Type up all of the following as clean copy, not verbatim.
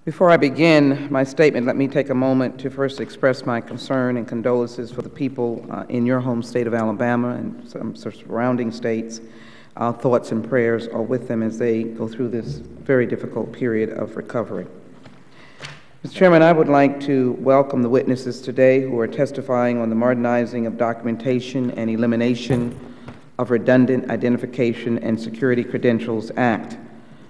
Before I begin my statement, let me take a moment to first express my concern and condolences for the people in your home state of Alabama and some surrounding states. Our thoughts and prayers are with them as they go through this very difficult period of recovery. Mr. Chairman, I would like to welcome the witnesses today who are testifying on the modernizing of documentation and elimination of redundant identification and security credentials act.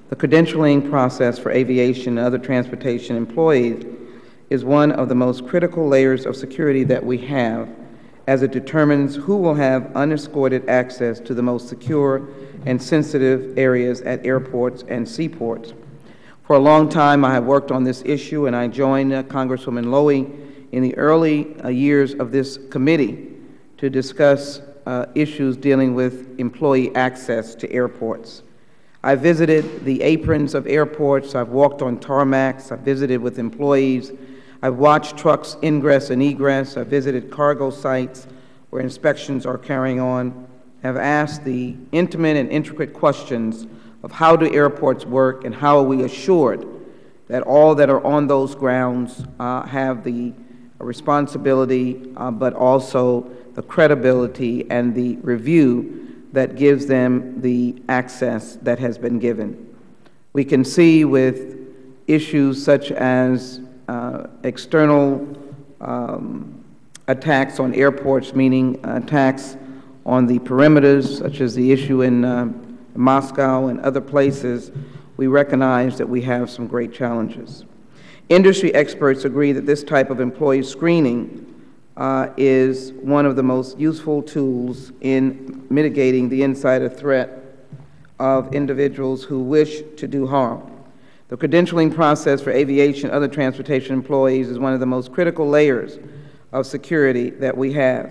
The credentialing process for aviation and other transportation employees is one of the most critical layers of security that we have, as it determines who will have unescorted access to the most secure and sensitive areas at airports and seaports. For a long time, I have worked on this issue, and I joined Congresswoman Lowy in the early years of this committee to discuss issues dealing with employee access to airports. I visited the aprons of airports, I've walked on tarmacs, I've visited with employees, I've watched trucks ingress and egress, I've visited cargo sites where inspections are carrying on, I've asked the intimate and intricate questions of how do airports work and how are we assured that all that are on those grounds have the responsibility but also the credibility and the review that gives them the access that has been given. We can see with issues such as external attacks on airports, meaning attacks on the perimeters, such as the issue in Moscow and other places, we recognize that we have some great challenges. Industry experts agree that this type of employee screening is one of the most useful tools in mitigating the insider threat of individuals who wish to do harm. The credentialing process for aviation and other transportation employees is one of the most critical layers of security that we have,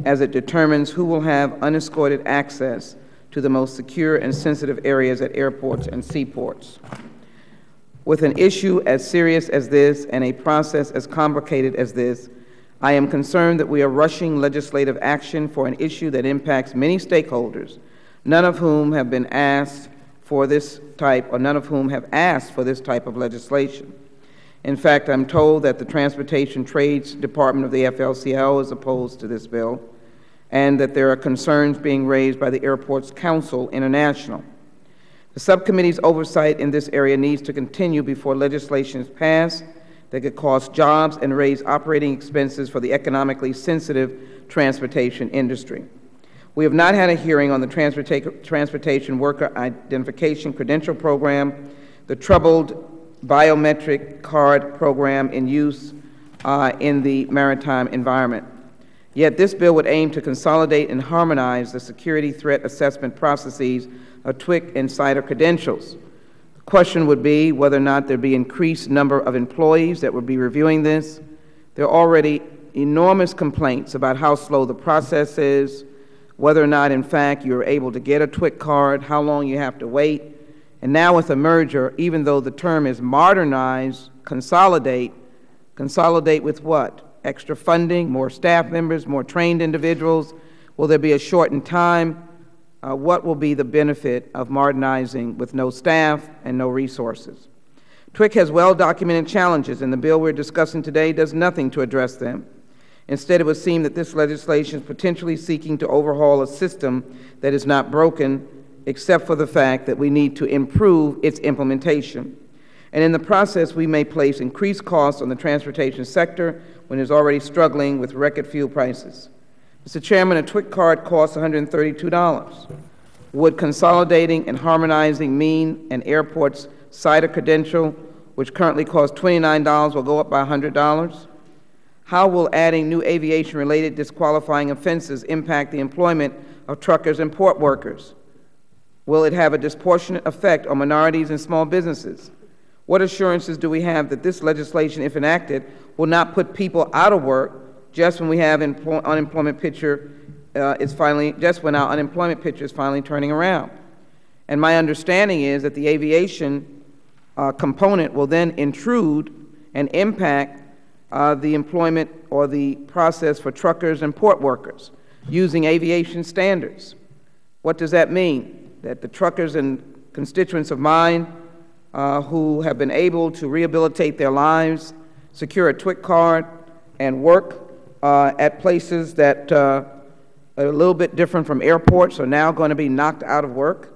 as it determines who will have unescorted access to the most secure and sensitive areas at airports and seaports. With an issue as serious as this and a process as complicated as this, I am concerned that we are rushing legislative action for an issue that impacts many stakeholders, none of whom have been asked for this type, or none of whom have asked for this type of legislation. In fact, I'm told that the Transportation Trades Department of the AFL-CIO is opposed to this bill, and that there are concerns being raised by the Airports Council International. The subcommittee's oversight in this area needs to continue before legislation is passed that could cost jobs and raise operating expenses for the economically sensitive transportation industry. We have not had a hearing on the Transportation Worker Identification Credential Program, the troubled biometric card program in use in the maritime environment. Yet this bill would aim to consolidate and harmonize the security threat assessment processes of TWIC and CIDR credentials. The question would be whether or not there be increased number of employees that would be reviewing this. There are already enormous complaints about how slow the process is, whether or not, in fact, you're able to get a TWIC card, how long you have to wait. And now with a merger, even though the term is modernize, consolidate with what? Extra funding, more staff members, more trained individuals? Will there be a shortened time? What will be the benefit of modernizing with no staff and no resources? TWIC has well-documented challenges, and the bill we're discussing today does nothing to address them. Instead, it would seem that this legislation is potentially seeking to overhaul a system that is not broken, except for the fact that we need to improve its implementation. And in the process, we may place increased costs on the transportation sector when it's already struggling with record fuel prices. Mr. Chairman, a TWIC card costs $132. Would consolidating and harmonizing mean an airport's CIDR credential, which currently costs $29, will go up by $100? How will adding new aviation-related disqualifying offenses impact the employment of truckers and port workers? Will it have a disproportionate effect on minorities and small businesses? What assurances do we have that this legislation, if enacted, will not put people out of work just when we have unemployment picture just when our unemployment picture is finally turning around? And my understanding is that the aviation component will then intrude and impact the employment or the process for truckers and port workers using aviation standards. What does that mean? That the truckers and constituents of mine who have been able to rehabilitate their lives, secure a TWIC card, and work at places that are a little bit different from airports, are now going to be knocked out of work?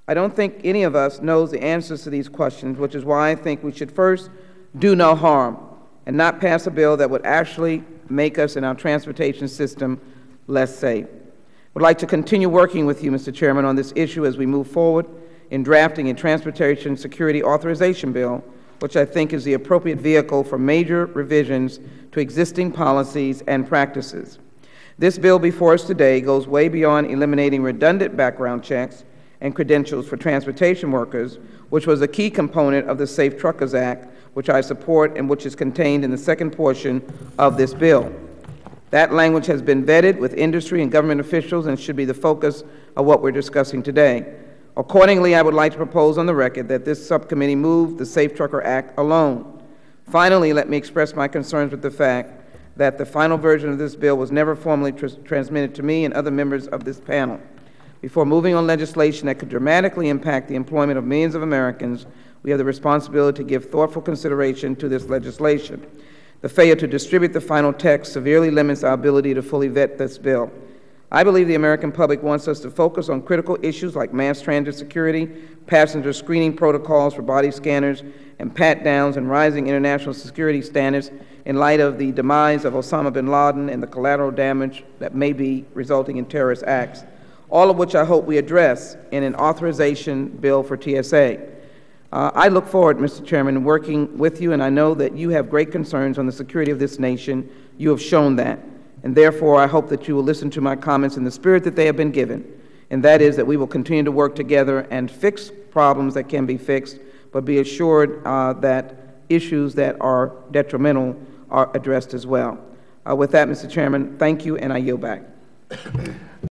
I don't think any of us knows the answers to these questions, which is why I think we should first do no harm and not pass a bill that would actually make us in our transportation system less safe. I would like to continue working with you, Mr. Chairman, on this issue as we move forward in drafting a transportation security authorization bill, which I think is the appropriate vehicle for major revisions to existing policies and practices. This bill before us today goes way beyond eliminating redundant background checks and credentials for transportation workers, which was a key component of the Safe Truckers Act, which I support and which is contained in the second portion of this bill. That language has been vetted with industry and government officials and should be the focus of what we're discussing today. Accordingly, I would like to propose on the record that this subcommittee move the Safe Trucker Act alone. Finally, let me express my concerns with the fact that the final version of this bill was never formally transmitted to me and other members of this panel. Before moving on legislation that could dramatically impact the employment of millions of Americans, we have the responsibility to give thoughtful consideration to this legislation. The failure to distribute the final text severely limits our ability to fully vet this bill. I believe the American public wants us to focus on critical issues like mass transit security, passenger screening protocols for body scanners, and pat-downs and rising international security standards in light of the demise of Osama bin Laden and the collateral damage that may be resulting in terrorist acts, all of which I hope we address in an authorization bill for TSA. I look forward, Mr. Chairman, working with you, and I know that you have great concerns on the security of this nation. You have shown that, and therefore I hope that you will listen to my comments in the spirit that they have been given, and that is that we will continue to work together and fix problems that can be fixed, but be assured that issues that are detrimental are addressed as well. With that, Mr. Chairman, thank you, and I yield back.